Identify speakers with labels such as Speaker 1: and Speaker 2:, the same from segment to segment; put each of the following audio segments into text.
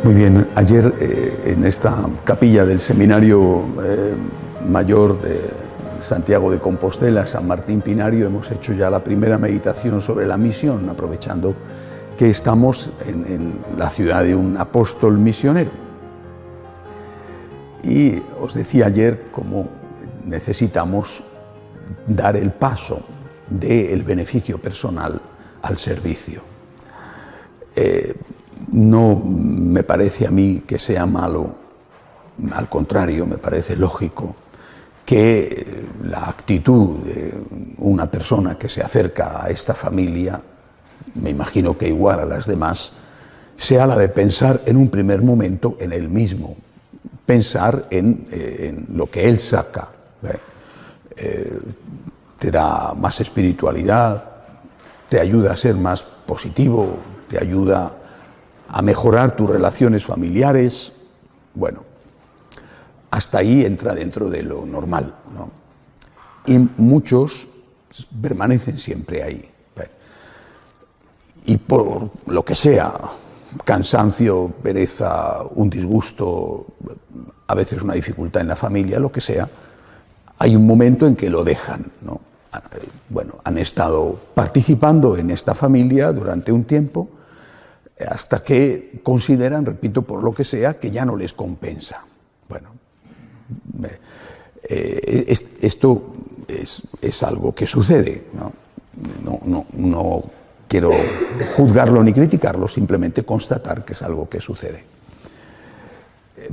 Speaker 1: Muy bien, ayer en esta capilla del Seminario Mayor de Santiago de Compostela, San Martín Pinario, hemos hecho ya la primera meditación sobre la misión, aprovechando que estamos en la ciudad de un apóstol misionero. Y os decía ayer cómo necesitamos dar el paso del beneficio personal al servicio. No me parece a mí que sea malo, al contrario, me parece lógico que la actitud de una persona que se acerca a esta familia, me imagino que igual a las demás, sea la de pensar en un primer momento en él mismo, pensar en lo que él saca. Te da más espiritualidad, te ayuda a ser más positivo, te ayuda a mejorar tus relaciones familiares. Bueno, hasta ahí entra dentro de lo normal, ¿no? Y muchos permanecen siempre ahí. Y por lo que sea, cansancio, pereza, un disgusto, a veces una dificultad en la familia, lo que sea, hay un momento en que lo dejan, ¿no? Bueno, han estado participando en esta familia durante un tiempo, hasta que consideran, repito, por lo que sea, que ya no les compensa. Bueno, esto es algo que sucede, ¿no? No quiero juzgarlo ni criticarlo, simplemente constatar que es algo que sucede.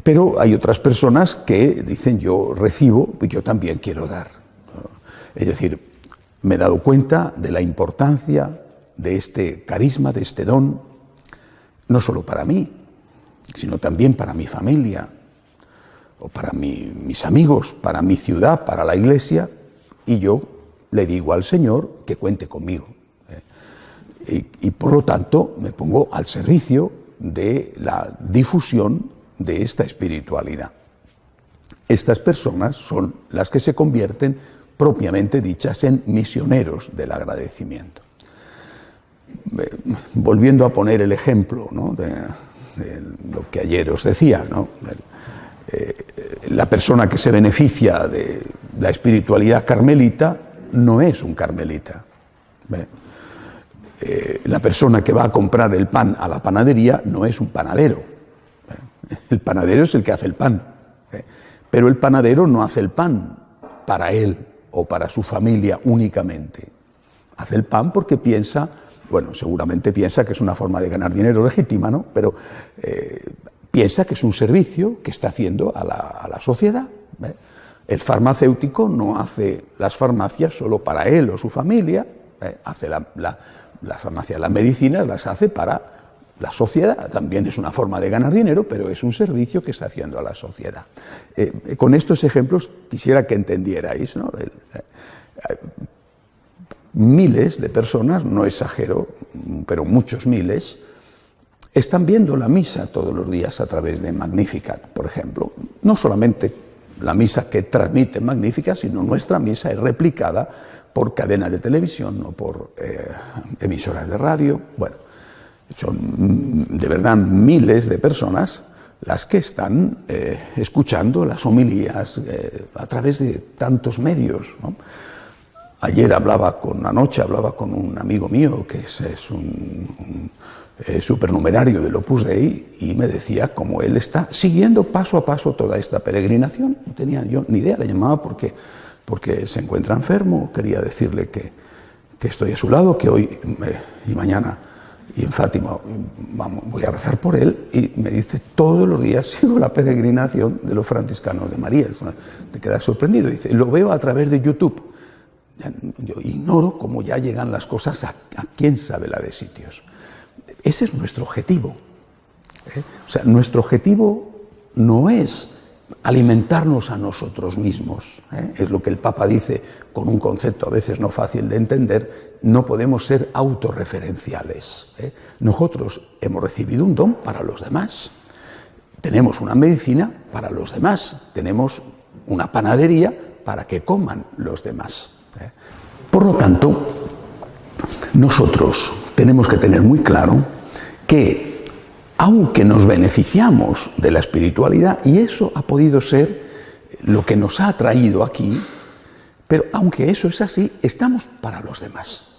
Speaker 1: Pero hay otras personas que dicen: yo recibo y yo también quiero dar, ¿no? Es decir, me he dado cuenta de la importancia de este carisma, de este don, no solo para mí, sino también para mi familia, o para mis amigos, para mi ciudad, para la iglesia, y yo le digo al Señor que cuente conmigo. Y por lo tanto me pongo al servicio de la difusión de esta espiritualidad. Estas personas son las que se convierten, propiamente dichas, en misioneros del agradecimiento. Volviendo a poner el ejemplo, ¿no?, de lo que ayer os decía, ¿no? La persona que se beneficia de la espiritualidad carmelita no es un carmelita. La persona que va a comprar el pan a la panadería no es un panadero. El panadero es el que hace el pan. Pero el panadero no hace el pan para él o para su familia únicamente. Hace el pan porque piensa, bueno, seguramente piensa que es una forma de ganar dinero legítima, ¿no? Pero piensa que es un servicio que está haciendo a la sociedad. El farmacéutico no hace las farmacias solo para él o su familia, hace la farmacia, las medicinas las hace para la sociedad. También es una forma de ganar dinero, pero es un servicio que está haciendo a la sociedad. Con estos ejemplos quisiera que entendierais, ¿no? Miles de personas, no exagero, pero muchos miles, están viendo la misa todos los días a través de Magnificat, por ejemplo. No solamente la misa que transmite Magnificat, sino nuestra misa es replicada por cadenas de televisión o por emisoras de radio. Bueno, son de verdad miles de personas las que están escuchando las homilías a través de tantos medios, ¿no? Anoche hablaba con un amigo mío que es un supernumerario del Opus Dei, y me decía cómo él está siguiendo paso a paso toda esta peregrinación. No tenía yo ni idea, le llamaba porque se encuentra enfermo, quería decirle que estoy a su lado, que hoy y mañana y en Fátima voy a rezar por él, y me dice: todos los días sigo la peregrinación de los franciscanos de María. Te quedas sorprendido. Dice: lo veo a través de YouTube. Yo ignoro cómo ya llegan las cosas a quién sabe la de sitios. Ese es nuestro objetivo. O sea, nuestro objetivo no es alimentarnos a nosotros mismos. Es lo que el Papa dice con un concepto a veces no fácil de entender: no podemos ser autorreferenciales. Nosotros hemos recibido un don para los demás. Tenemos una medicina para los demás. Tenemos una panadería para que coman los demás. Por lo tanto, nosotros tenemos que tener muy claro que aunque nos beneficiamos de la espiritualidad, y eso ha podido ser lo que nos ha traído aquí, pero aunque eso es así, estamos para los demás.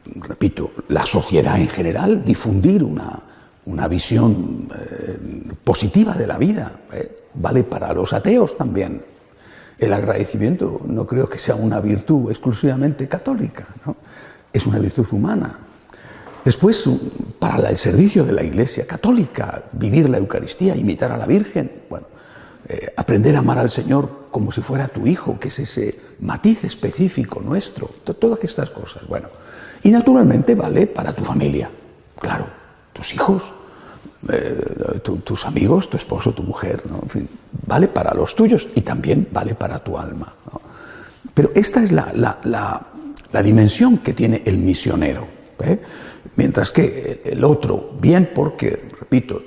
Speaker 1: Repito, la sociedad en general, difundir una visión positiva de la vida, vale para los ateos también. El agradecimiento no creo que sea una virtud exclusivamente católica, ¿no? Es una virtud humana. Después, para el servicio de la Iglesia católica, vivir la Eucaristía, imitar a la Virgen, bueno, aprender a amar al Señor como si fuera tu hijo, que es ese matiz específico nuestro, todas estas cosas. Bueno, y naturalmente vale para tu familia, claro, tus hijos, tus amigos, tu esposo, tu mujer, ¿no? En fin, vale para los tuyos y también vale para tu alma, ¿no? Pero esta es la dimensión que tiene el misionero, ¿eh? Mientras que el otro, bien porque, repito,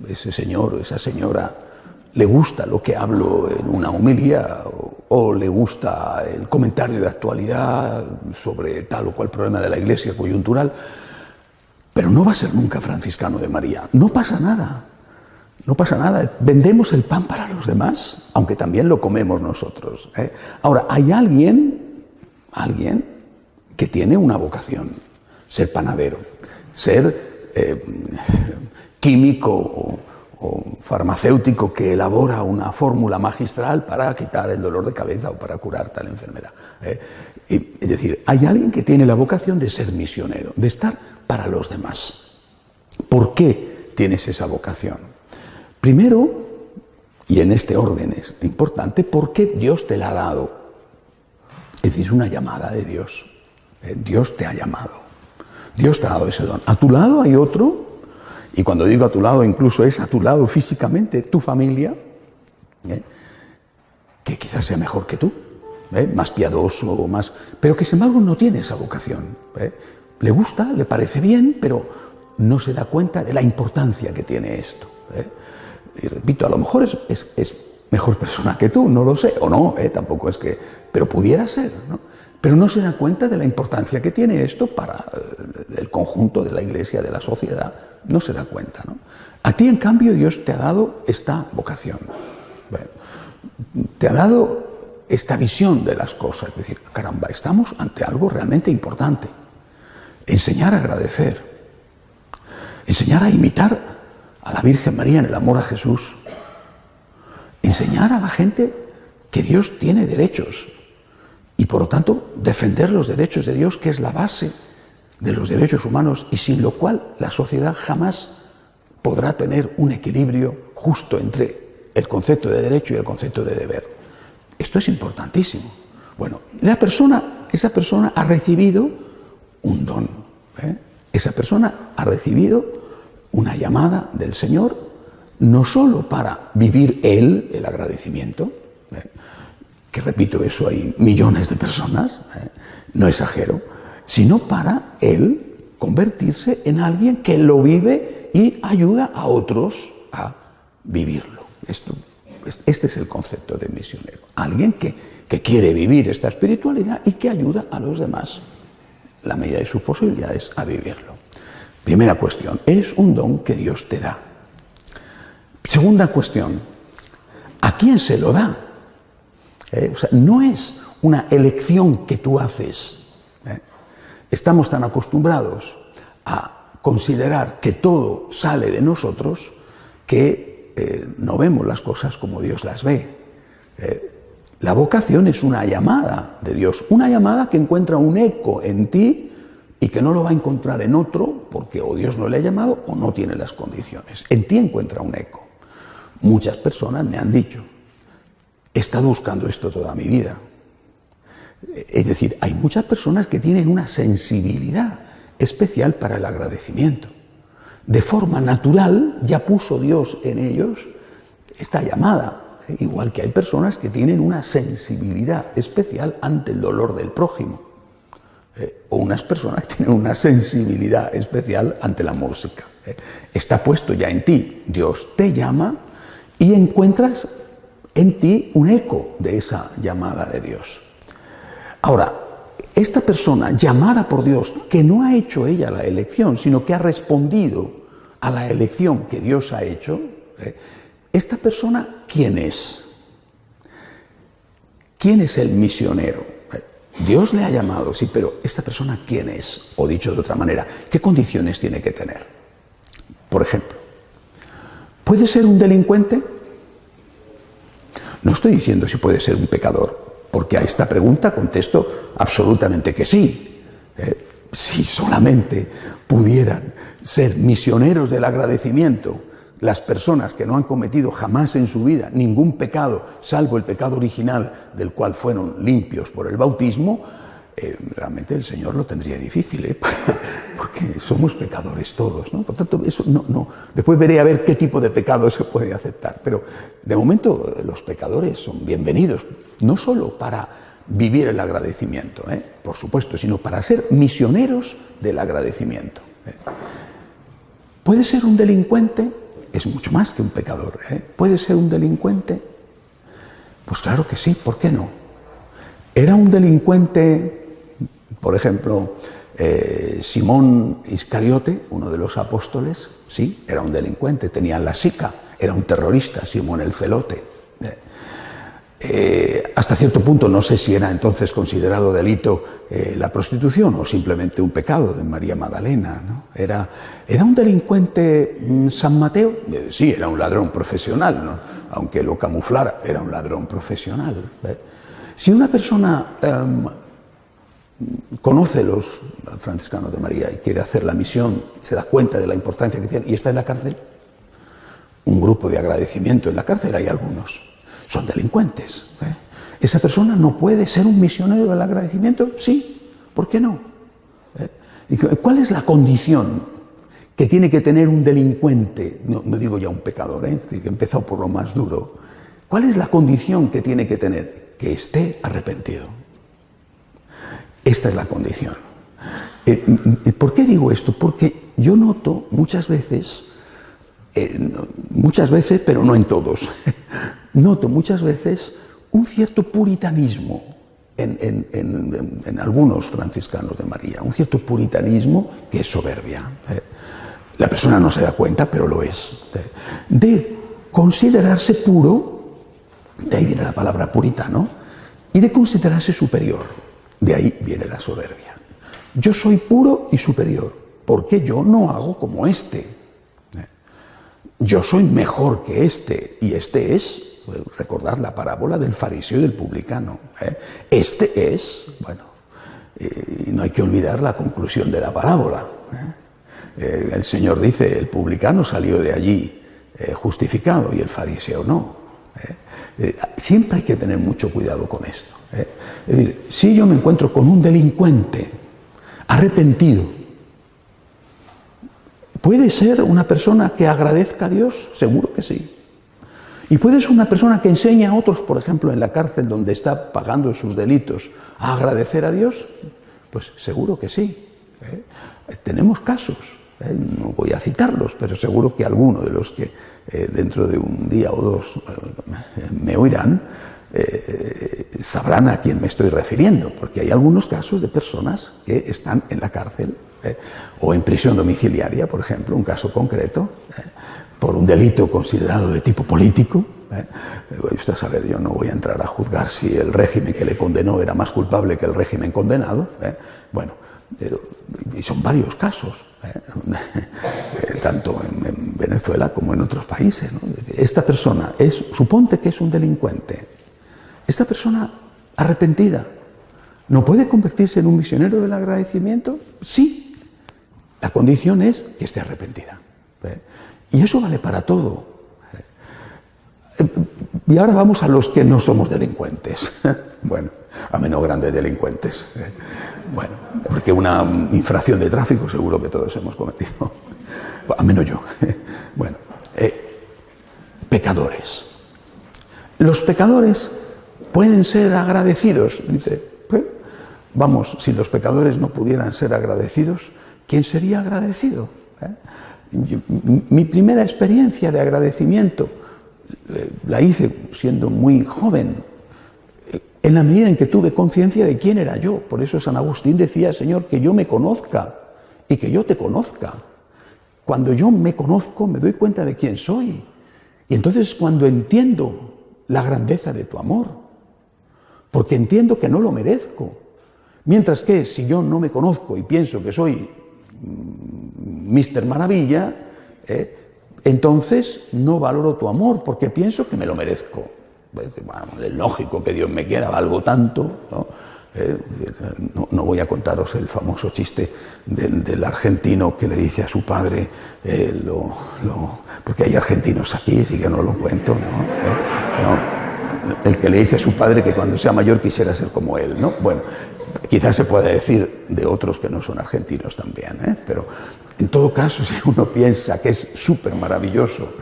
Speaker 1: ese señor o esa señora le gusta lo que hablo en una homilía o le gusta el comentario de actualidad sobre tal o cual problema de la Iglesia coyuntural, pero no va a ser nunca franciscano de María. No pasa nada, no pasa nada. Vendemos el pan para los demás, aunque también lo comemos nosotros, ¿eh? Ahora, hay alguien que tiene una vocación, ser panadero, ser químico o farmacéutico que elabora una fórmula magistral para quitar el dolor de cabeza o para curar tal enfermedad. Es decir, hay alguien que tiene la vocación de ser misionero, de estar para los demás. ¿Por qué tienes esa vocación? Primero, y en este orden es importante, porque Dios te la ha dado. Es decir, es una llamada de Dios. Dios te ha llamado. Dios te ha dado ese don. A tu lado hay otro, y cuando digo a tu lado, incluso es a tu lado físicamente, tu familia, que quizás sea mejor que tú, más piadoso o más, pero que sin embargo no tiene esa vocación. Le gusta, le parece bien, pero no se da cuenta de la importancia que tiene esto. Y repito, a lo mejor es mejor persona que tú, no lo sé, o no, tampoco es que, pero pudiera ser, ¿no? Pero no se da cuenta de la importancia que tiene esto para el conjunto de la Iglesia, de la sociedad, no se da cuenta, ¿no? A ti, en cambio, Dios te ha dado esta vocación, bueno, te ha dado esta visión de las cosas, es decir, caramba, estamos ante algo realmente importante. Enseñar a agradecer, enseñar a imitar a la Virgen María en el amor a Jesús, enseñar a la gente que Dios tiene derechos y por lo tanto defender los derechos de Dios, que es la base de los derechos humanos y sin lo cual la sociedad jamás podrá tener un equilibrio justo entre el concepto de derecho y el concepto de deber. Esto es importantísimo. Bueno, esa persona ha recibido un don, esa persona ha recibido una llamada del Señor, no solo para vivir él el agradecimiento, que repito, eso hay millones de personas, no exagero, sino para él convertirse en alguien que lo vive y ayuda a otros a vivirlo. Este es el concepto de misionero, alguien que quiere vivir esta espiritualidad y que ayuda a los demás, la medida de sus posibilidades, a vivirlo. Primera cuestión, es un don que Dios te da. Segunda cuestión, ¿a quién se lo da? O sea, no es una elección que tú haces. Estamos tan acostumbrados a considerar que todo sale de nosotros que no vemos las cosas como Dios las ve. La vocación es una llamada de Dios, una llamada que encuentra un eco en ti y que no lo va a encontrar en otro porque o Dios no le ha llamado o no tiene las condiciones. En ti encuentra un eco. Muchas personas me han dicho, he estado buscando esto toda mi vida. Es decir, hay muchas personas que tienen una sensibilidad especial para el agradecimiento. De forma natural ya puso Dios en ellos esta llamada, igual que hay personas que tienen una sensibilidad especial ante el dolor del prójimo, o unas personas que tienen una sensibilidad especial ante la música. Está puesto ya en ti, Dios te llama y encuentras en ti un eco de esa llamada de Dios. Ahora, esta persona llamada por Dios, que no ha hecho ella la elección, sino que ha respondido a la elección que Dios ha hecho, ¿esta persona quién es? ¿Quién es el misionero? Dios le ha llamado, sí, pero ¿esta persona quién es? O dicho de otra manera, ¿qué condiciones tiene que tener? Por ejemplo, ¿puede ser un delincuente? No estoy diciendo si puede ser un pecador, porque a esta pregunta contesto absolutamente que sí. Si solamente pudieran ser misioneros del agradecimiento las personas que no han cometido jamás en su vida ningún pecado, salvo el pecado original del cual fueron limpios por el bautismo, realmente el Señor lo tendría difícil, porque somos pecadores todos, ¿no? Por tanto, eso no. Después veré a ver qué tipo de pecado se puede aceptar, pero de momento los pecadores son bienvenidos, no solo para vivir el agradecimiento, por supuesto, sino para ser misioneros del agradecimiento. ¿Puede ser un delincuente? Es mucho más que un pecador. ¿Puede ser un delincuente? Pues claro que sí, ¿por qué no? ¿Era un delincuente, por ejemplo, Simón Iscariote, uno de los apóstoles? Sí, era un delincuente, tenía la sica, era un terrorista, Simón el Celote. Hasta cierto punto no sé si era entonces considerado delito la prostitución o simplemente un pecado de María Magdalena, ¿no? ¿Era un delincuente San Mateo? Sí, era un ladrón profesional, ¿no? Aunque lo camuflara, era un ladrón profesional. Si una persona conoce los franciscanos de María y quiere hacer la misión, se da cuenta de la importancia que tiene y está en la cárcel, un grupo de agradecimiento en la cárcel hay algunos. Son delincuentes. ¿Esa persona no puede ser un misionero del agradecimiento? Sí, ¿por qué no? ¿Cuál es la condición que tiene que tener un delincuente? No digo ya un pecador, que he empezado por lo más duro. ¿Cuál es la condición que tiene que tener? Que esté arrepentido. Esta es la condición. ¿Por qué digo esto? Porque yo noto muchas veces, pero no en todos, noto muchas veces un cierto puritanismo en algunos franciscanos de María, un cierto puritanismo que es soberbia. La persona no se da cuenta, pero lo es. De considerarse puro, de ahí viene la palabra puritano, y de considerarse superior, de ahí viene la soberbia. Yo soy puro y superior, porque yo no hago como este. Yo soy mejor que este, y este es, recordad la parábola del fariseo y del publicano. Este es, bueno, y no hay que olvidar la conclusión de la parábola. El Señor dice, el publicano salió de allí justificado y el fariseo no. Siempre hay que tener mucho cuidado con esto. Es decir, si yo me encuentro con un delincuente arrepentido, ¿puede ser una persona que agradezca a Dios? Seguro que sí. ¿Y puede ser una persona que enseña a otros, por ejemplo, en la cárcel donde está pagando sus delitos, a agradecer a Dios? Pues seguro que sí. Tenemos casos, no voy a citarlos, pero seguro que alguno de los que dentro de un día o dos me oirán, sabrán a quién me estoy refiriendo, porque hay algunos casos de personas que están en la cárcel o en prisión domiciliaria, por ejemplo, un caso concreto, por un delito considerado de tipo político. Usted saber, yo no voy a entrar a juzgar si el régimen que le condenó era más culpable que el régimen condenado. Bueno, y son varios casos, tanto en Venezuela como en otros países, ¿no? Esta persona suponte que es un delincuente. Esta persona arrepentida, ¿no puede convertirse en un misionero del agradecimiento? Sí. La condición es que esté arrepentida. Y eso vale para todo. Y ahora vamos a los que no somos delincuentes. Bueno, a menos grandes delincuentes. Bueno, porque una infracción de tráfico seguro que todos hemos cometido. A menos yo. Bueno, pecadores. Los pecadores pueden ser agradecidos. Dice, vamos, si los pecadores no pudieran ser agradecidos, ¿quién sería agradecido? Mi primera experiencia de agradecimiento la hice siendo muy joven, en la medida en que tuve conciencia de quién era yo. Por eso San Agustín decía, Señor, que yo me conozca y que yo te conozca. cuando yo me conozco, me doy cuenta de quién soy. Y entonces cuando entiendo la grandeza de tu amor, porque entiendo que no lo merezco. Mientras que si yo no me conozco y pienso que soy Mr. Maravilla, entonces no valoro tu amor porque pienso que me lo merezco. Bueno, es lógico que Dios me quiera, valgo tanto, ¿no? No voy a contaros el famoso chiste del argentino que le dice a su padre, porque hay argentinos aquí, sí que no lo cuento, ¿no? El que le dice a su padre que cuando sea mayor quisiera ser como él, ¿no? Bueno, quizás se pueda decir de otros que no son argentinos también, pero en todo caso, si uno piensa que es súper maravilloso,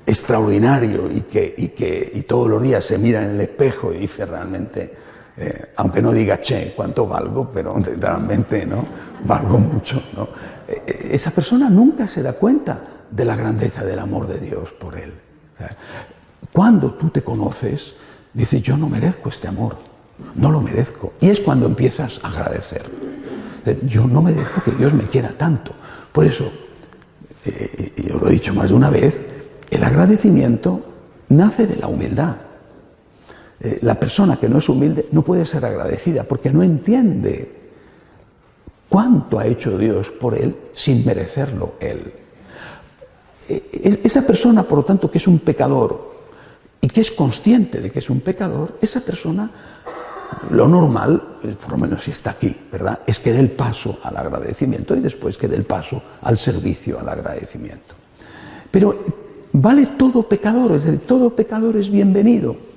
Speaker 1: extraordinario y todos los días se mira en el espejo y dice realmente, aunque no diga, che, cuánto valgo, pero realmente, ¿no?, valgo mucho, ¿no? Esa persona nunca se da cuenta de la grandeza del amor de Dios por él. O sea, cuando tú te conoces, dices, yo no merezco este amor, no lo merezco. Y es cuando empiezas a agradecer. Yo no merezco que Dios me quiera tanto. Por eso, y os lo he dicho más de una vez, el agradecimiento nace de la humildad. La persona que no es humilde no puede ser agradecida porque no entiende cuánto ha hecho Dios por él sin merecerlo él. Esa persona, por lo tanto, que es un pecador y que es consciente de que es un pecador, esa persona, lo normal, por lo menos si está aquí, ¿verdad?, es que dé el paso al agradecimiento y después que dé el paso al servicio, al agradecimiento. Pero vale todo pecador, es decir, todo pecador es bienvenido.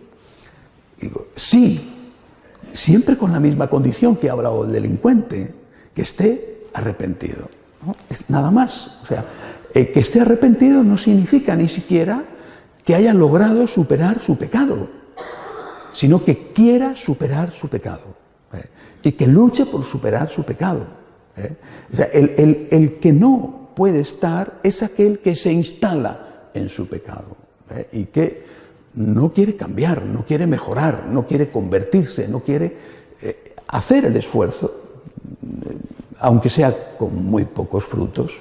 Speaker 1: Digo, sí, siempre con la misma condición que ha hablado el delincuente, que esté arrepentido, ¿no? Es nada más. O sea, que esté arrepentido no significa ni siquiera que haya logrado superar su pecado, sino que quiera superar su pecado, y que luche por superar su pecado. O sea, el que no puede estar es aquel que se instala en su pecado, y que no quiere cambiar, no quiere mejorar, no quiere convertirse, no quiere hacer el esfuerzo, aunque sea con muy pocos frutos,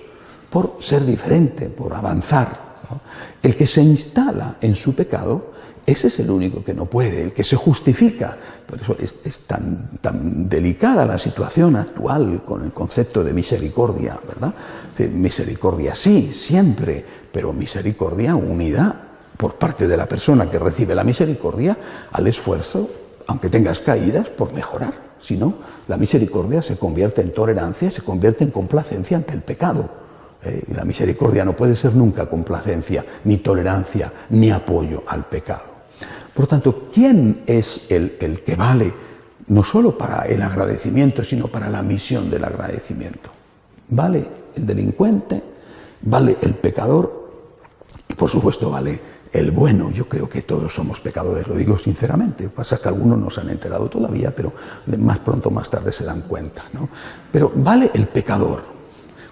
Speaker 1: por ser diferente, por avanzar, ¿no? El que se instala en su pecado, ese es el único que no puede, el que se justifica. Por eso es tan delicada la situación actual con el concepto de misericordia, ¿verdad? Es decir, misericordia sí, siempre, pero misericordia unida por parte de la persona que recibe la misericordia al esfuerzo, aunque tengas caídas, por mejorar. Si no, la misericordia se convierte en tolerancia, se convierte en complacencia ante el pecado. Y la misericordia no puede ser nunca complacencia, ni tolerancia, ni apoyo al pecado. Por lo tanto, ¿quién es el que vale no solo para el agradecimiento, sino para la misión del agradecimiento? Vale el delincuente, vale el pecador y, por supuesto, vale el bueno. Yo creo que todos somos pecadores, lo digo sinceramente. Lo que pasa es que algunos no se han enterado todavía, pero más pronto o más tarde se dan cuenta, ¿no? Pero vale el pecador,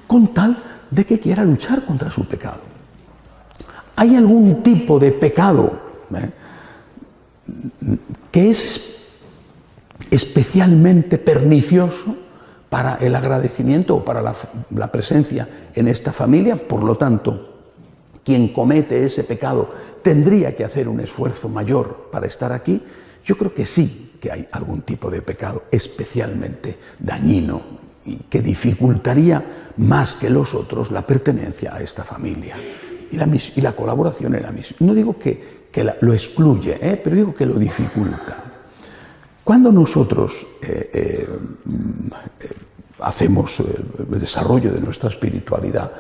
Speaker 1: con tal de que quiera luchar contra su pecado. ¿Hay algún tipo de pecado que es especialmente pernicioso para el agradecimiento o para la presencia en esta familia? Por lo tanto, quien comete ese pecado tendría que hacer un esfuerzo mayor para estar aquí. Yo creo que sí que hay algún tipo de pecado especialmente dañino y que dificultaría más que los otros la pertenencia a esta familia y la colaboración en la misión. No digo que lo excluye, pero digo que lo dificulta. Cuando nosotros hacemos el desarrollo de nuestra espiritualidad,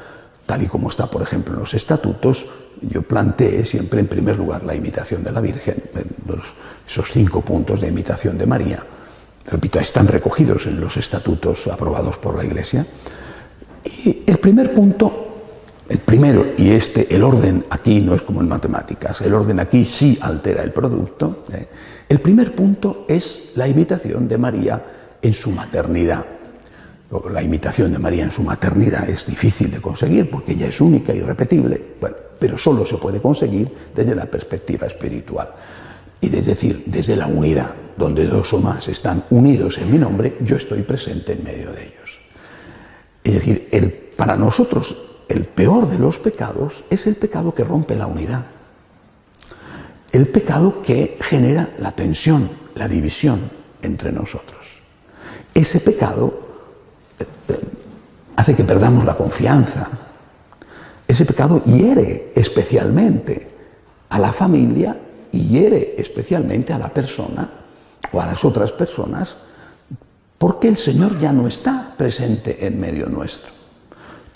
Speaker 1: tal y como está, por ejemplo, en los estatutos, yo planteé siempre en primer lugar la imitación de la Virgen, esos 5 puntos de imitación de María. Repito, están recogidos en los estatutos aprobados por la Iglesia. Y el primer punto, el primero, y el orden aquí no es como en matemáticas, el orden aquí sí altera el producto. El primer punto es la imitación de María en su maternidad. La imitación de María en su maternidad es difícil de conseguir porque ella es única y irrepetible, bueno, pero solo se puede conseguir desde la perspectiva espiritual. Y es decir, desde la unidad, donde 2 o más están unidos en mi nombre, yo estoy presente en medio de ellos. Es decir, para nosotros el peor de los pecados es el pecado que rompe la unidad. El pecado que genera la tensión, la división entre nosotros. Ese pecado hace que perdamos la confianza. Ese pecado hiere especialmente a la familia y hiere especialmente a la persona o a las otras personas, porque el Señor ya no está presente en medio nuestro.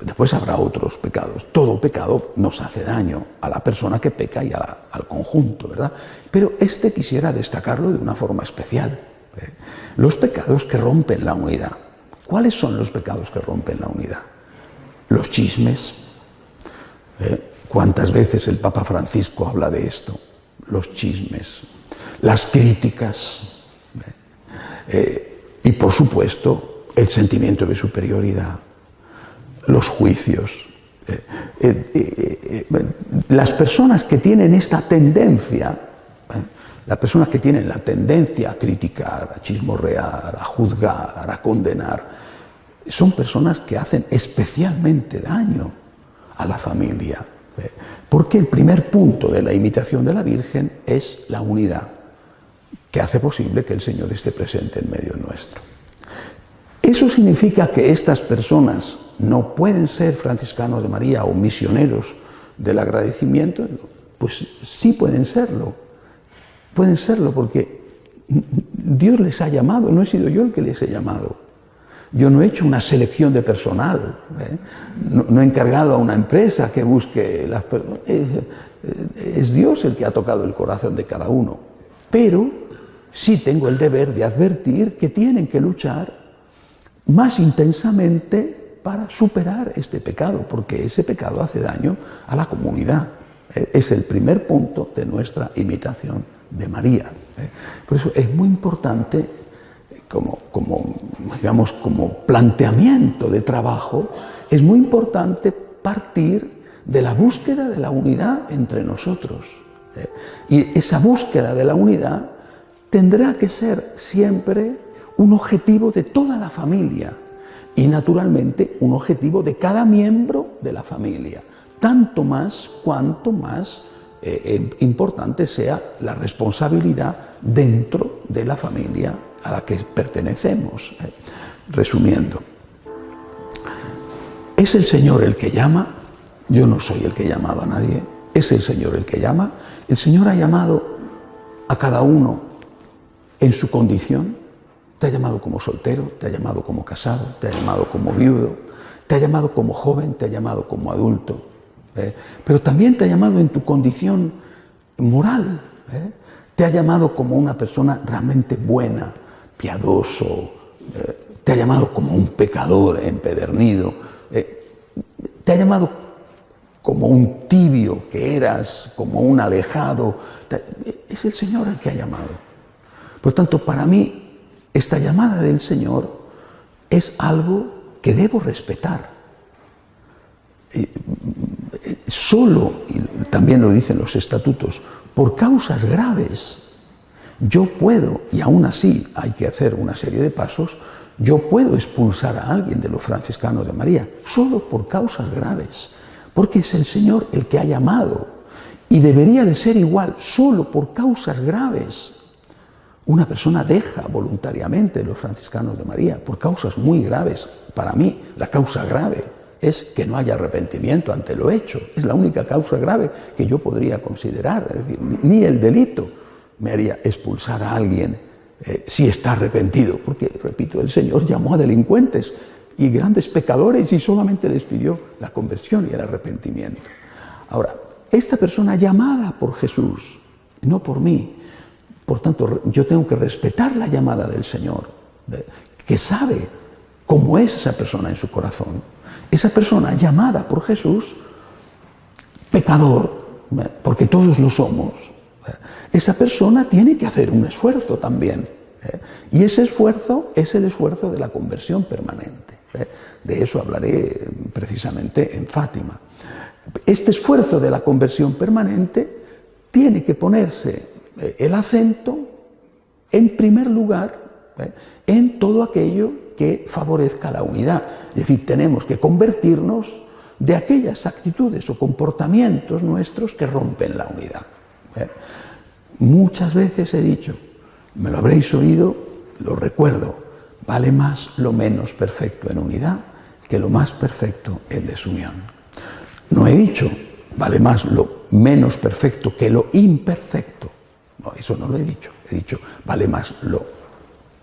Speaker 1: Después habrá otros pecados. Todo pecado nos hace daño a la persona que peca y al conjunto, ¿verdad? Pero este quisiera destacarlo de una forma especial. Los pecados que rompen la unidad. ¿Cuáles son los pecados que rompen la unidad? Los chismes. ¿Cuántas veces el Papa Francisco habla de esto? Los chismes. Las críticas. Y por supuesto, el sentimiento de superioridad. Los juicios. Las personas que tienen esta tendencia, las personas que tienen la tendencia a criticar, a chismorrear, a juzgar, a condenar, son personas que hacen especialmente daño a la familia. Porque el primer punto de la imitación de la Virgen es la unidad, que hace posible que el Señor esté presente en medio nuestro. ¿Eso significa que estas personas no pueden ser franciscanos de María o misioneros del agradecimiento? Pues sí pueden serlo. Pueden serlo porque Dios les ha llamado, no he sido yo el que les he llamado. Yo no he hecho una selección de personal, no he encargado a una empresa que busque las personas. Es Dios el que ha tocado el corazón de cada uno. Pero sí tengo el deber de advertir que tienen que luchar más intensamente para superar este pecado, porque ese pecado hace daño a la comunidad. Es el primer punto de nuestra imitación de María. Por eso es muy importante, como planteamiento de trabajo, es muy importante partir de la búsqueda de la unidad entre nosotros. Y esa búsqueda de la unidad tendrá que ser siempre un objetivo de toda la familia y, naturalmente, un objetivo de cada miembro de la familia, tanto más cuanto más importante sea la responsabilidad dentro de la familia a la que pertenecemos. Resumiendo, es el Señor el que llama, yo no soy el que he llamado a nadie, es el Señor el que llama. El Señor ha llamado a cada uno en su condición. Te ha llamado como soltero, te ha llamado como casado, te ha llamado como viudo, te ha llamado como joven, te ha llamado como adulto. Pero también te ha llamado en tu condición moral. Te ha llamado como una persona realmente buena, piadoso. Te ha llamado como un pecador empedernido. Te ha llamado como un tibio que eras, como un alejado. Es el Señor el que ha llamado. Por tanto, para mí, esta llamada del Señor es algo que debo respetar. Solo, y también lo dicen los estatutos, por causas graves, yo puedo, y aún así hay que hacer una serie de pasos, yo puedo expulsar a alguien de los franciscanos de María, solo por causas graves, porque es el Señor el que ha llamado, y debería de ser igual, solo por causas graves. Una persona deja voluntariamente los franciscanos de María por causas muy graves. Para mí, la causa grave es que no haya arrepentimiento ante lo hecho. Es la única causa grave que yo podría considerar. Es decir, ni el delito me haría expulsar a alguien si está arrepentido. Porque, repito, el Señor llamó a delincuentes y grandes pecadores y solamente les pidió la conversión y el arrepentimiento. Ahora, esta persona llamada por Jesús, no por mí, por tanto, yo tengo que respetar la llamada del Señor, que sabe cómo es esa persona en su corazón. Esa persona llamada por Jesús, pecador, porque todos lo somos, esa persona tiene que hacer un esfuerzo también. Y ese esfuerzo es el esfuerzo de la conversión permanente. De eso hablaré precisamente en Fátima. Este esfuerzo de la conversión permanente tiene que ponerse el acento, en primer lugar, en todo aquello que favorezca la unidad. Es decir, tenemos que convertirnos de aquellas actitudes o comportamientos nuestros que rompen la unidad. Muchas veces he dicho, me lo habréis oído, lo recuerdo, vale más lo menos perfecto en unidad que lo más perfecto en desunión. No he dicho, vale más lo menos perfecto que lo imperfecto. No, eso no lo he dicho. He dicho, vale más lo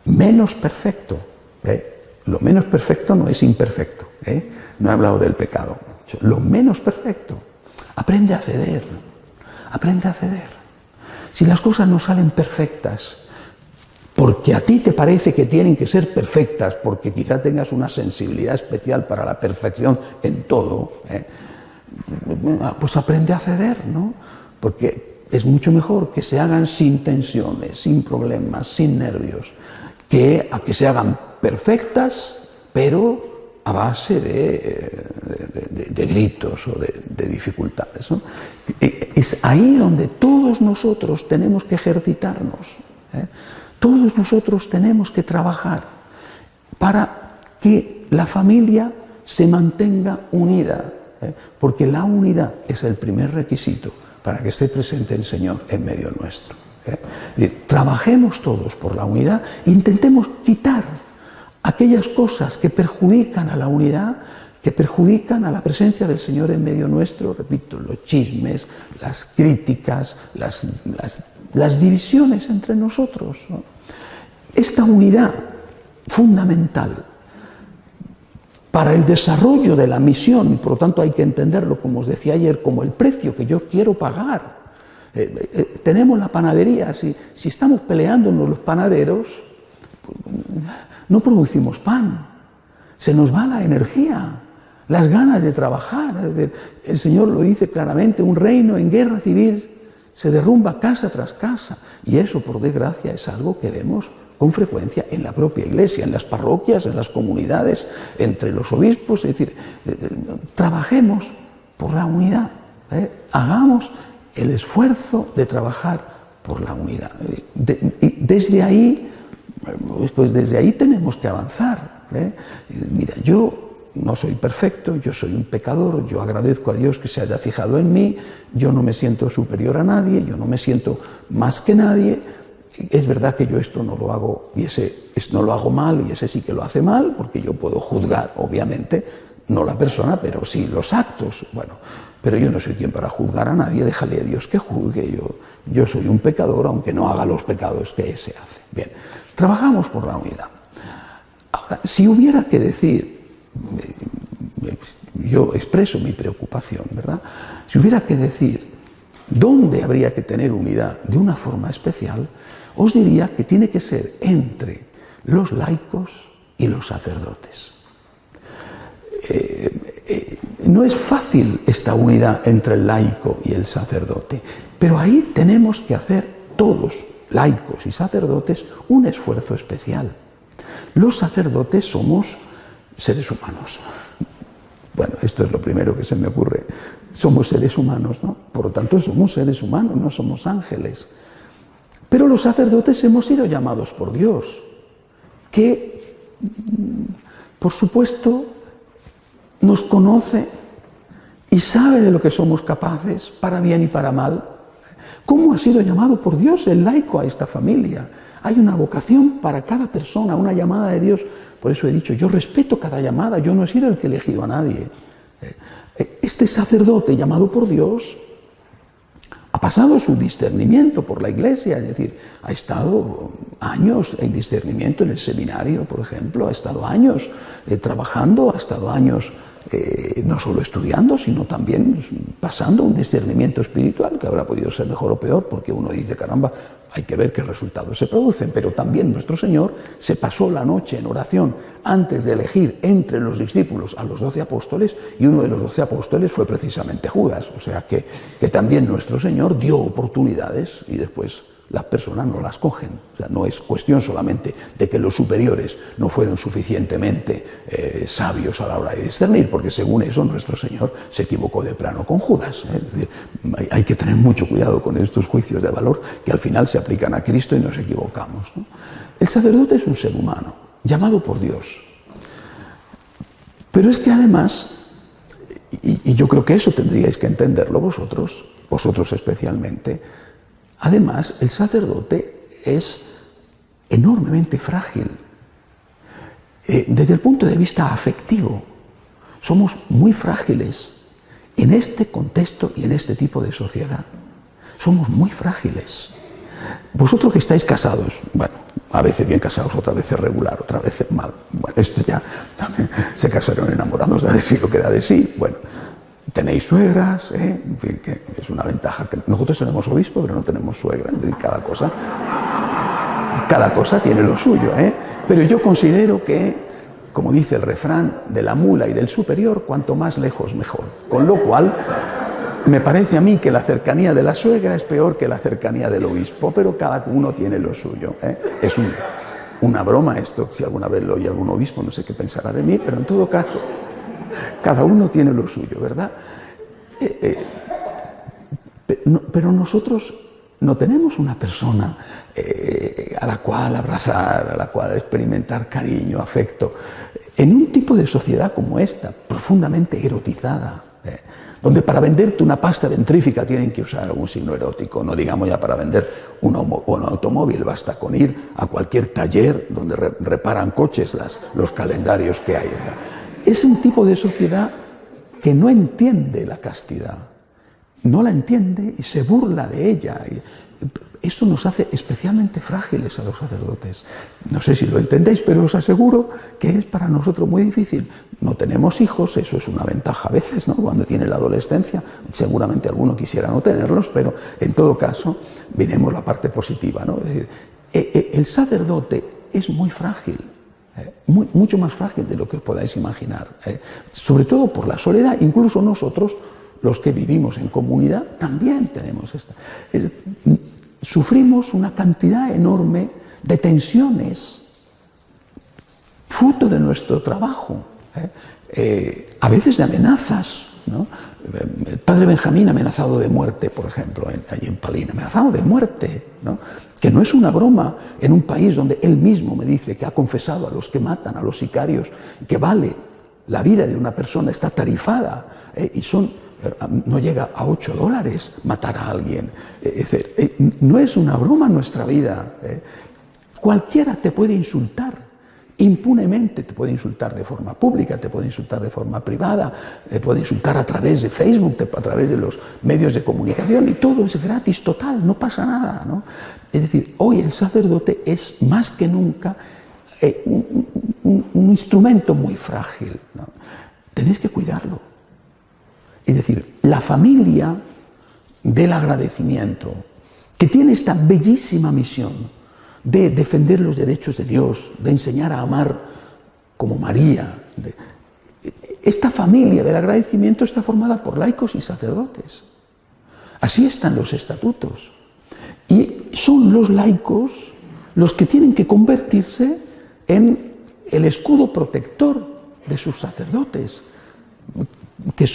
Speaker 1: menos perfecto. Lo menos perfecto no es imperfecto. No he hablado del pecado. Lo menos perfecto. Aprende a ceder. Aprende a ceder. Si las cosas no salen perfectas, porque a ti te parece que tienen que ser perfectas, porque quizá tengas una sensibilidad especial para la perfección en todo, pues aprende a ceder, ¿no? Porque es mucho mejor que se hagan sin tensiones, sin problemas, sin nervios, que a que se hagan perfectas, pero a base de gritos o de dificultades, ¿no? Es ahí donde todos nosotros tenemos que ejercitarnos, Todos nosotros tenemos que trabajar para que la familia se mantenga unida, porque la unidad es el primer requisito para que esté presente el Señor en medio nuestro. Trabajemos todos por la unidad, intentemos quitar aquellas cosas que perjudican a la unidad, que perjudican a la presencia del Señor en medio nuestro, repito, los chismes, las críticas, las divisiones entre nosotros, ¿no? Esta unidad fundamental para el desarrollo de la misión, y por lo tanto hay que entenderlo, como os decía ayer, como el precio que yo quiero pagar. Tenemos la panadería, si estamos peleándonos los panaderos, pues, no producimos pan, se nos va la energía, las ganas de trabajar. El Señor lo dice claramente, un reino en guerra civil se derrumba casa tras casa, y eso, por desgracia, es algo que vemos con frecuencia en la propia Iglesia, en las parroquias, en las comunidades, entre los obispos. Es decir, trabajemos por la unidad, hagamos el esfuerzo de trabajar por la unidad. Desde ahí, pues desde ahí tenemos que avanzar. Mira, yo no soy perfecto, yo soy un pecador, yo agradezco a Dios que se haya fijado en mí, yo no me siento superior a nadie, yo no me siento más que nadie. Es verdad que yo esto no lo hago y no lo hago mal, y ese sí que lo hace mal, porque yo puedo juzgar, obviamente, no la persona, pero sí los actos. Bueno, pero yo no soy quien para juzgar a nadie, déjale a Dios que juzgue. Yo soy un pecador, aunque no haga los pecados que ese hace. Bien, trabajamos por la unidad. Ahora, si hubiera que decir, yo expreso mi preocupación, ¿verdad? Si hubiera que decir dónde habría que tener unidad de una forma especial, os diría que tiene que ser entre los laicos y los sacerdotes. No es fácil esta unidad entre el laico y el sacerdote, pero ahí tenemos que hacer todos, laicos y sacerdotes, un esfuerzo especial. Los sacerdotes somos seres humanos. Bueno, esto es lo primero que se me ocurre. Somos seres humanos, ¿no? Por lo tanto, somos seres humanos, no somos ángeles. Pero los sacerdotes hemos sido llamados por Dios, que, por supuesto, nos conoce y sabe de lo que somos capaces, para bien y para mal. ¿Cómo ha sido llamado por Dios el laico a esta familia? Hay una vocación para cada persona, una llamada de Dios. Por eso he dicho, yo respeto cada llamada, yo no he sido el que he elegido a nadie. Este sacerdote llamado por Dios ha pasado su discernimiento por la Iglesia, es decir, ha estado años en discernimiento en el seminario, por ejemplo, ha estado años trabajando, ha estado años no solo estudiando, sino también pasando un discernimiento espiritual, que habrá podido ser mejor o peor, porque uno dice, caramba, hay que ver qué resultados se producen, pero también nuestro Señor se pasó la noche en oración antes de elegir entre los discípulos a los 12 apóstoles, y uno de los 12 apóstoles fue precisamente Judas, o sea que también nuestro Señor dio oportunidades y después las personas no las cogen. O sea, no es cuestión solamente de que los superiores no fueron suficientemente sabios a la hora de discernir, porque según eso nuestro Señor se equivocó de plano con Judas. Es decir, hay que tener mucho cuidado con estos juicios de valor que al final se aplican a Cristo y nos equivocamos, ¿no? El sacerdote es un ser humano, llamado por Dios. Pero es que además Y yo creo que eso tendríais que entenderlo vosotros especialmente. Además, el sacerdote es enormemente frágil. Desde el punto de vista afectivo, somos muy frágiles en este contexto y en este tipo de sociedad. Somos muy frágiles. Vosotros que estáis casados, bueno, a veces bien casados, otras veces regular, otras veces mal. Bueno, esto ya se casaron enamorados, da de sí lo que da de sí. Bueno, tenéis suegras, en fin, que es una ventaja. Que nosotros tenemos obispo, pero no tenemos suegra. Es decir, cada cosa tiene lo suyo, Pero yo considero que, como dice el refrán, de la mula y del superior, cuanto más lejos mejor. Con lo cual, me parece a mí que la cercanía de la suegra es peor que la cercanía del obispo, pero cada uno tiene lo suyo. Es una broma esto, si alguna vez lo oye algún obispo, no sé qué pensará de mí, pero en todo caso, cada uno tiene lo suyo, ¿verdad? Pero nosotros no tenemos una persona a la cual abrazar, a la cual experimentar cariño, afecto, en un tipo de sociedad como esta, profundamente erotizada, donde para venderte una pasta dentrífica tienen que usar algún signo erótico, no digamos ya para vender un automóvil, basta con ir a cualquier taller donde reparan coches, los calendarios que hay. Es un tipo de sociedad que no entiende la castidad, no la entiende y se burla de ella. Esto nos hace especialmente frágiles a los sacerdotes. No sé si lo entendéis, pero os aseguro que es para nosotros muy difícil. No tenemos hijos, eso es una ventaja a veces, ¿no? Cuando tiene la adolescencia, seguramente alguno quisiera no tenerlos, pero en todo caso, veremos la parte positiva, ¿no? Es decir, el sacerdote es muy frágil, mucho más frágil de lo que os podáis imaginar, sobre todo por la soledad. Incluso nosotros, los que vivimos en comunidad, también tenemos esta. Sufrimos una cantidad enorme de tensiones, fruto de nuestro trabajo, a veces de amenazas, ¿no? El padre Benjamín amenazado de muerte, por ejemplo, allí en Palina, amenazado de muerte, ¿no? Que no es una broma en un país donde él mismo me dice que ha confesado a los que matan, a los sicarios, que vale la vida de una persona, está tarifada, y no llega a $8 matar a alguien. Es decir, no es una broma nuestra vida. Cualquiera te puede insultar impunemente, te puede insultar de forma pública, te puede insultar de forma privada, te puede insultar a través de Facebook, a través de los medios de comunicación, y todo es gratis, total, no pasa nada, ¿no? Es decir, hoy el sacerdote es más que nunca un instrumento muy frágil, ¿no? Tenéis que cuidarlo. Es decir, la familia del agradecimiento, que tiene esta bellísima misión de defender los derechos de Dios, de enseñar a amar como María. Esta familia del agradecimiento está formada por laicos y sacerdotes. Así están los estatutos. Y son los laicos los que tienen que convertirse en el escudo protector de sus sacerdotes, que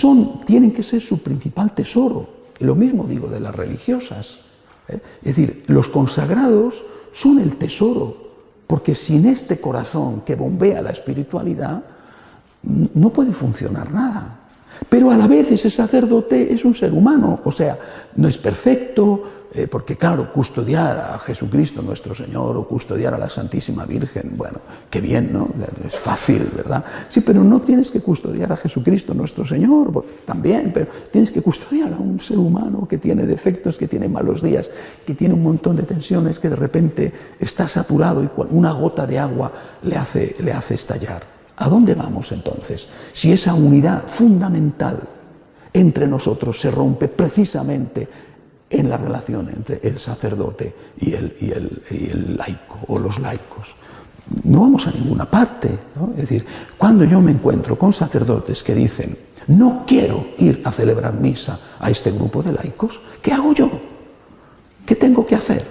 Speaker 1: tienen que ser su principal tesoro. Y lo mismo digo de las religiosas. Es decir, los consagrados son el tesoro, porque sin este corazón que bombea la espiritualidad no puede funcionar nada. Pero a la vez ese sacerdote es un ser humano, o sea, no es perfecto, porque claro, custodiar a Jesucristo nuestro Señor o custodiar a la Santísima Virgen, bueno, qué bien, ¿no? Es fácil, ¿verdad? Sí, pero no tienes que custodiar a Jesucristo nuestro Señor, también, pero tienes que custodiar a un ser humano que tiene defectos, que tiene malos días, que tiene un montón de tensiones, que de repente está saturado y una gota de agua le hace estallar. ¿A dónde vamos entonces? Si esa unidad fundamental entre nosotros se rompe precisamente en la relación entre el sacerdote y el laico o los laicos. No vamos a ninguna parte, ¿no? Es decir, cuando yo me encuentro con sacerdotes que dicen no quiero ir a celebrar misa a este grupo de laicos, ¿qué hago yo? ¿Qué tengo que hacer?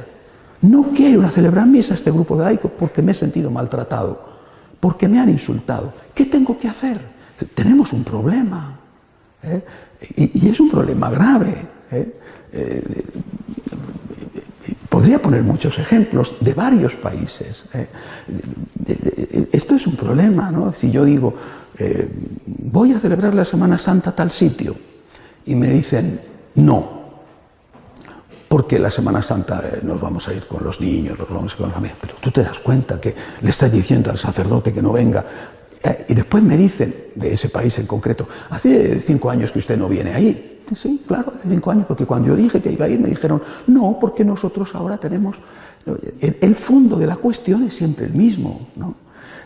Speaker 1: No quiero ir a celebrar misa a este grupo de laicos porque me he sentido maltratado, porque me han insultado. ¿Qué tengo que hacer? Tenemos un problema, y es un problema grave. podría poner muchos ejemplos de varios países. Esto es un problema, ¿no? Si yo digo, voy a celebrar la Semana Santa a tal sitio, y me dicen, no, porque la Semana Santa nos vamos a ir con los niños, nos vamos a ir con la familia, pero tú te das cuenta que le estás diciendo al sacerdote que no venga, y después me dicen, de ese país en concreto, hace 5 años que usted no viene ahí. Sí, claro, hace 5 años, porque cuando yo dije que iba a ir me dijeron, no, porque nosotros ahora tenemos... El fondo de la cuestión es siempre el mismo, ¿no?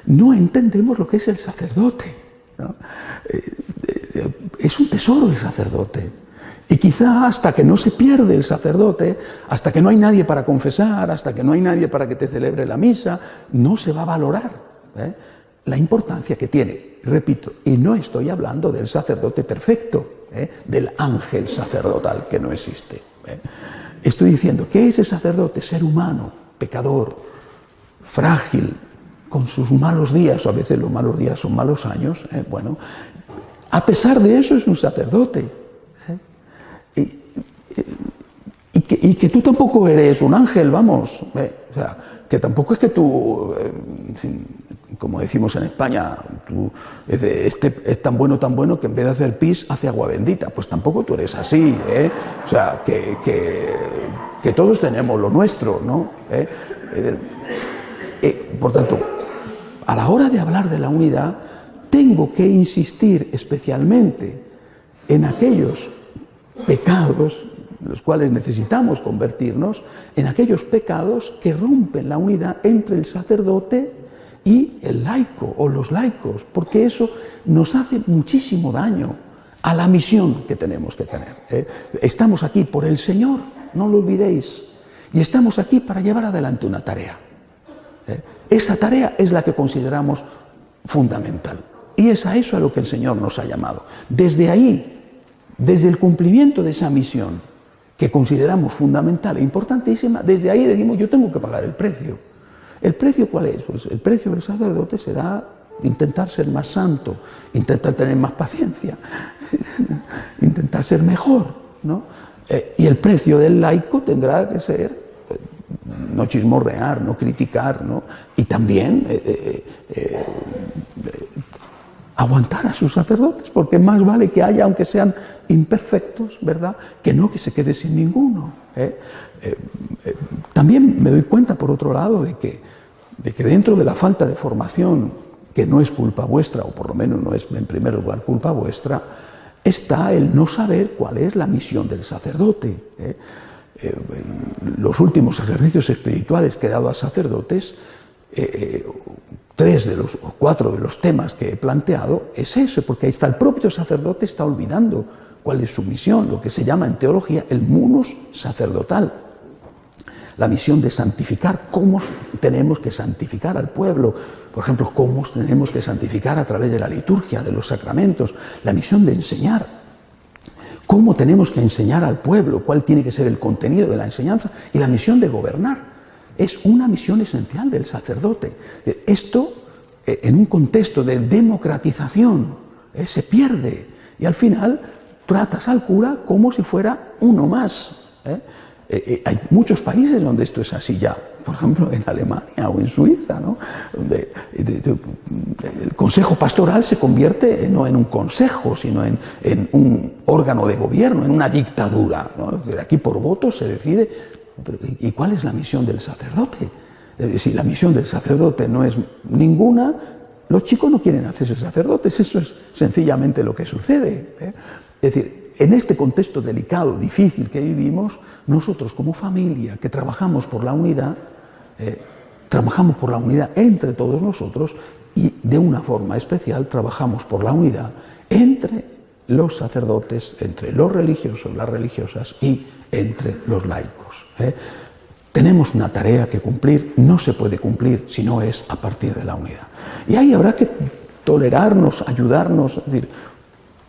Speaker 1: No entendemos lo que es el sacerdote, ¿no? Es un tesoro el sacerdote. Y quizá hasta que no se pierde el sacerdote, hasta que no hay nadie para confesar, hasta que no hay nadie para que te celebre la misa, no se va a valorar la importancia que tiene. Repito, y no estoy hablando del sacerdote perfecto, del ángel sacerdotal que no existe. Estoy diciendo que ese sacerdote, ser humano, pecador, frágil, con sus malos días, o a veces los malos días son malos años, bueno, a pesar de eso es un sacerdote. Y que tú tampoco eres un ángel, vamos. O sea, que tampoco es que tú, como decimos en España, tú, es tan bueno que en vez de hacer pis, hace agua bendita. Pues tampoco tú eres así, ¿eh? O sea, que todos tenemos lo nuestro, ¿no? Por tanto, a la hora de hablar de la unidad, tengo que insistir especialmente en aquellos pecados, los cuales necesitamos convertirnos, en aquellos pecados que rompen la unidad entre el sacerdote y el laico o los laicos, porque eso nos hace muchísimo daño a la misión que tenemos que tener. Estamos aquí por el Señor, no lo olvidéis, y estamos aquí para llevar adelante una tarea. Esa tarea es la que consideramos fundamental, y es a eso a lo que el Señor nos ha llamado. Desde ahí, desde el cumplimiento de esa misión, que consideramos fundamental e importantísima, desde ahí decimos, yo tengo que pagar el precio. ¿El precio cuál es? Pues el precio del sacerdote será intentar ser más santo, intentar tener más paciencia, intentar ser mejor, ¿no? Y el precio del laico tendrá que ser no chismorrear, no criticar, ¿no? Y también aguantar a sus sacerdotes, porque más vale que haya, aunque sean imperfectos, ¿verdad?, que no que se quede sin ninguno. También me doy cuenta, por otro lado, de que dentro de la falta de formación, que no es culpa vuestra, o por lo menos no es en primer lugar culpa vuestra, está el no saber cuál es la misión del sacerdote. Los últimos ejercicios espirituales que he dado a sacerdotes, 4 de los temas que he planteado es eso, porque ahí está el propio sacerdote, está olvidando cuál es su misión, lo que se llama en teología el munus sacerdotal, la misión de santificar, cómo tenemos que santificar al pueblo, por ejemplo, cómo tenemos que santificar a través de la liturgia, de los sacramentos, la misión de enseñar, cómo tenemos que enseñar al pueblo, cuál tiene que ser el contenido de la enseñanza, y la misión de gobernar. Es una misión esencial del sacerdote. Esto, en un contexto de democratización, se pierde. Y al final tratas al cura como si fuera uno más. Hay muchos países donde esto es así ya. Por ejemplo, en Alemania o en Suiza, ¿no?, donde el consejo pastoral se convierte no en un consejo, sino en un órgano de gobierno, en una dictadura, ¿no? Aquí por voto se decide. ¿Y cuál es la misión del sacerdote? Si la misión del sacerdote no es ninguna, los chicos no quieren hacerse sacerdotes, eso es sencillamente lo que sucede. Es decir, en este contexto delicado, difícil que vivimos, nosotros como familia que trabajamos por la unidad entre todos nosotros, y de una forma especial trabajamos por la unidad entre los sacerdotes, entre los religiosos, las religiosas y entre los laicos. Tenemos una tarea que cumplir, no se puede cumplir si no es a partir de la unidad. Y ahí habrá que tolerarnos, ayudarnos, es decir,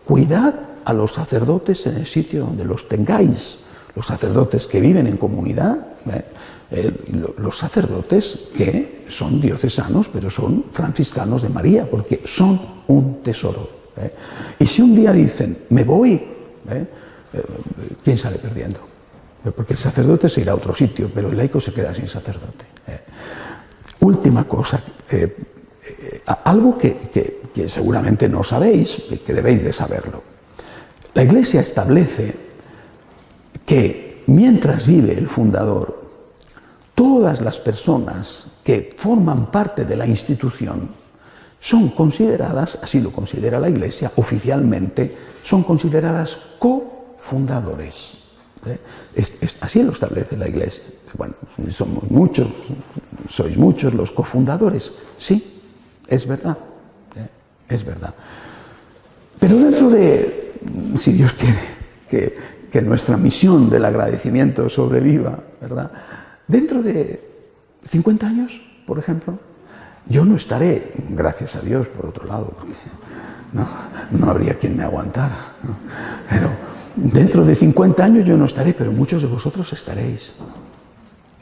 Speaker 1: cuidad a los sacerdotes en el sitio donde los tengáis, los sacerdotes que viven en comunidad, los sacerdotes que son diocesanos, pero son franciscanos de María, porque son un tesoro. Y si un día dicen, me voy, ¿quién sale perdiendo? porque el sacerdote se irá a otro sitio, pero el laico se queda sin sacerdote. Última cosa, algo que seguramente no sabéis, que debéis de saberlo. La Iglesia establece que mientras vive el fundador, todas las personas que forman parte de la institución son consideradas, así lo considera la Iglesia, oficialmente, son consideradas cofundadores. Así lo establece la Iglesia. Bueno, somos muchos, sois muchos los cofundadores. Sí, es verdad, es verdad. Pero dentro de, si Dios quiere que nuestra misión del agradecimiento sobreviva, ¿verdad? Dentro de 50 años, por ejemplo, yo no estaré, gracias a Dios, por otro lado, porque no habría quien me aguantara, ¿no? Pero dentro de 50 años yo no estaré, pero muchos de vosotros estaréis.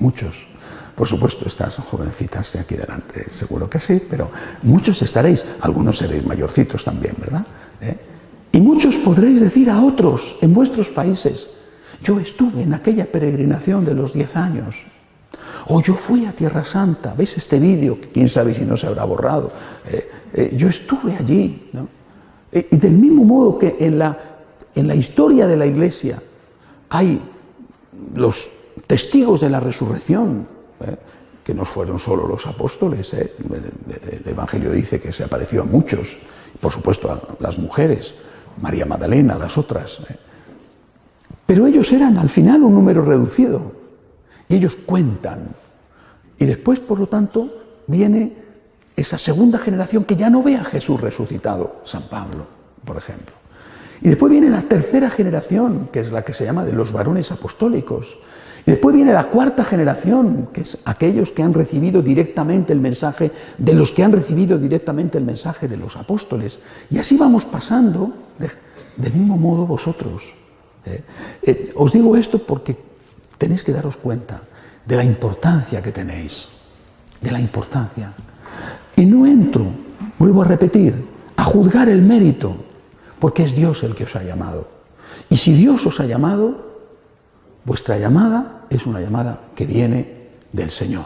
Speaker 1: Muchos. Por supuesto, estas jovencitas de aquí delante, seguro que sí, pero muchos estaréis. Algunos seréis mayorcitos también, ¿verdad? Y muchos podréis decir a otros en vuestros países: yo estuve en aquella peregrinación de los 10 años. O yo fui a Tierra Santa. ¿Veis este vídeo? Que quién sabe si no se habrá borrado. Yo estuve allí, ¿no? Y del mismo modo que en la historia de la Iglesia hay los testigos de la resurrección, que no fueron solo los apóstoles. El Evangelio dice que se apareció a muchos, por supuesto a las mujeres, María Magdalena, las otras. Pero ellos eran al final un número reducido. Y ellos cuentan. Y después, por lo tanto, viene esa segunda generación que ya no ve a Jesús resucitado, San Pablo, por ejemplo. Y después viene la tercera generación, que es la que se llama de los varones apostólicos. Y después viene la cuarta generación, que es aquellos que han recibido directamente el mensaje de los que han recibido directamente el mensaje de los apóstoles. Y así vamos pasando del mismo modo vosotros. Os digo esto porque tenéis que daros cuenta de la importancia que tenéis, de la importancia. Y no entro, vuelvo a repetir, a juzgar el mérito, porque es Dios el que os ha llamado. Y si Dios os ha llamado, vuestra llamada es una llamada que viene del Señor.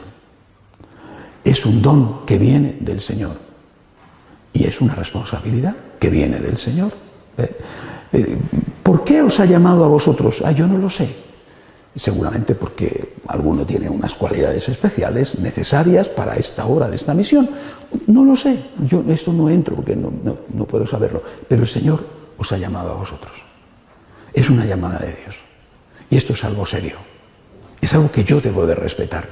Speaker 1: Es un don que viene del Señor. Y es una responsabilidad que viene del Señor. ¿Por qué os ha llamado a vosotros? Yo no lo sé. Seguramente porque alguno tiene unas cualidades especiales necesarias para esta obra de esta misión. No lo sé, yo esto no entro porque no puedo saberlo, pero el Señor os ha llamado a vosotros. Es una llamada de Dios. Y esto es algo serio. Es algo que yo debo de respetar.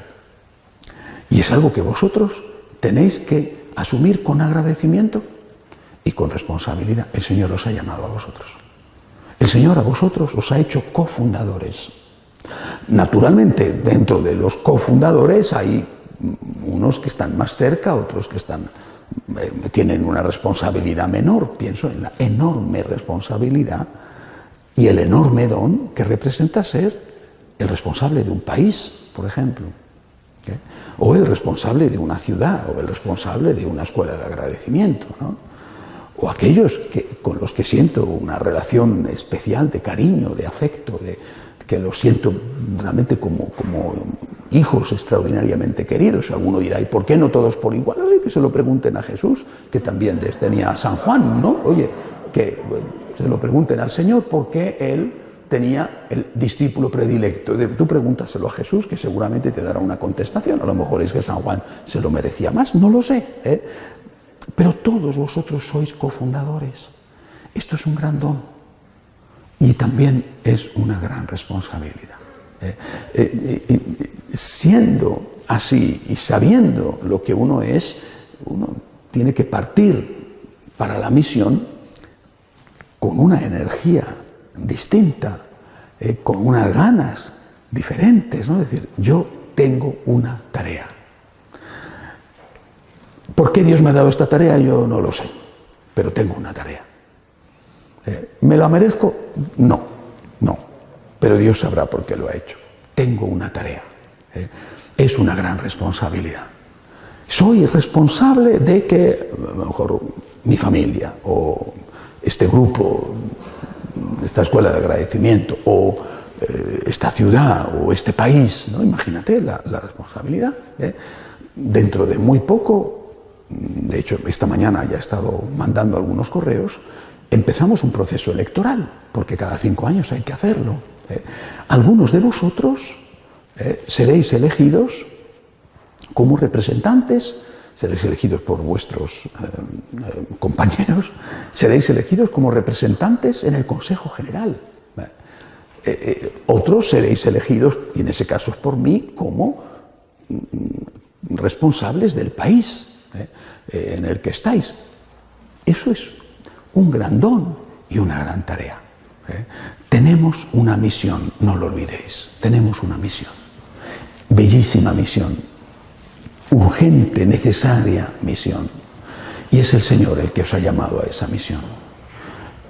Speaker 1: Y es algo que vosotros tenéis que asumir con agradecimiento y con responsabilidad. El Señor os ha llamado a vosotros. El Señor a vosotros os ha hecho cofundadores. Naturalmente, dentro de los cofundadores hay unos que están más cerca, otros que tienen una responsabilidad menor. Pienso en la enorme responsabilidad y el enorme don que representa ser el responsable de un país, por ejemplo, o el responsable de una ciudad, o el responsable de una escuela de agradecimiento, ¿no? O aquellos con los que siento una relación especial de cariño, de afecto, que los siento realmente como hijos extraordinariamente queridos. Alguno dirá: ¿y por qué no todos por igual? Oye, que se lo pregunten a Jesús, que también tenía a San Juan, ¿no? Oye, que se lo pregunten al Señor por qué él tenía el discípulo predilecto. Tú pregúntaselo a Jesús, que seguramente te dará una contestación. A lo mejor es que San Juan se lo merecía más, no lo sé, Pero todos vosotros sois cofundadores. Esto es un gran don. Y también es una gran responsabilidad. Siendo así y sabiendo lo que uno es, uno tiene que partir para la misión con una energía distinta, con unas ganas diferentes, ¿no? Es decir, yo tengo una tarea. ¿Por qué Dios me ha dado esta tarea? Yo no lo sé, pero tengo una tarea. ¿Me la merezco? No, pero Dios sabrá por qué lo ha hecho. Tengo una tarea. Es una gran responsabilidad. Soy responsable de que, a lo mejor, mi familia, o este grupo, esta escuela de agradecimiento, o esta ciudad o este país, ¿no? Imagínate la responsabilidad. Dentro de muy poco, de hecho esta mañana ya he estado mandando algunos correos, empezamos un proceso electoral, porque cada 5 años hay que hacerlo. Algunos de vosotros seréis elegidos como representantes, seréis elegidos por vuestros compañeros, seréis elegidos como representantes en el Consejo General. Otros seréis elegidos, y en ese caso es por mí, como responsables del país en el que estáis. Eso es un gran don y una gran tarea. Tenemos una misión, no lo olvidéis, tenemos una misión, bellísima misión, urgente, necesaria misión, y es el Señor el que os ha llamado a esa misión.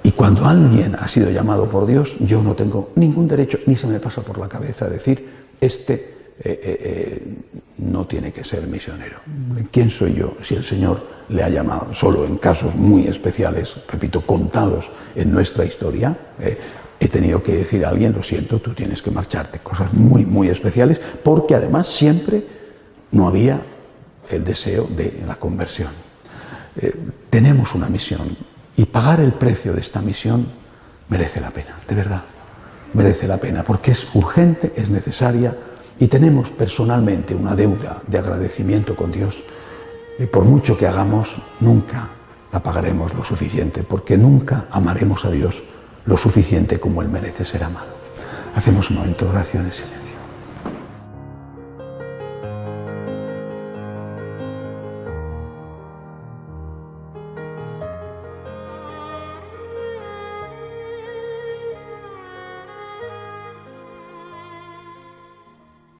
Speaker 1: Y cuando alguien ha sido llamado por Dios, yo no tengo ningún derecho, ni se me pasa por la cabeza decir, no tiene que ser misionero. ¿Quién soy yo si el Señor le ha llamado? Solo en casos muy especiales, repito, contados en nuestra historia, he tenido que decir a alguien, lo siento, tú tienes que marcharte. Cosas muy, muy especiales, porque además siempre no había el deseo de la conversión. Tenemos una misión, y pagar el precio de esta misión merece la pena, de verdad, merece la pena, porque es urgente, es necesaria, y tenemos personalmente una deuda de agradecimiento con Dios, y por mucho que hagamos, nunca la pagaremos lo suficiente, porque nunca amaremos a Dios lo suficiente como Él merece ser amado. Hacemos un momento de oración en silencio.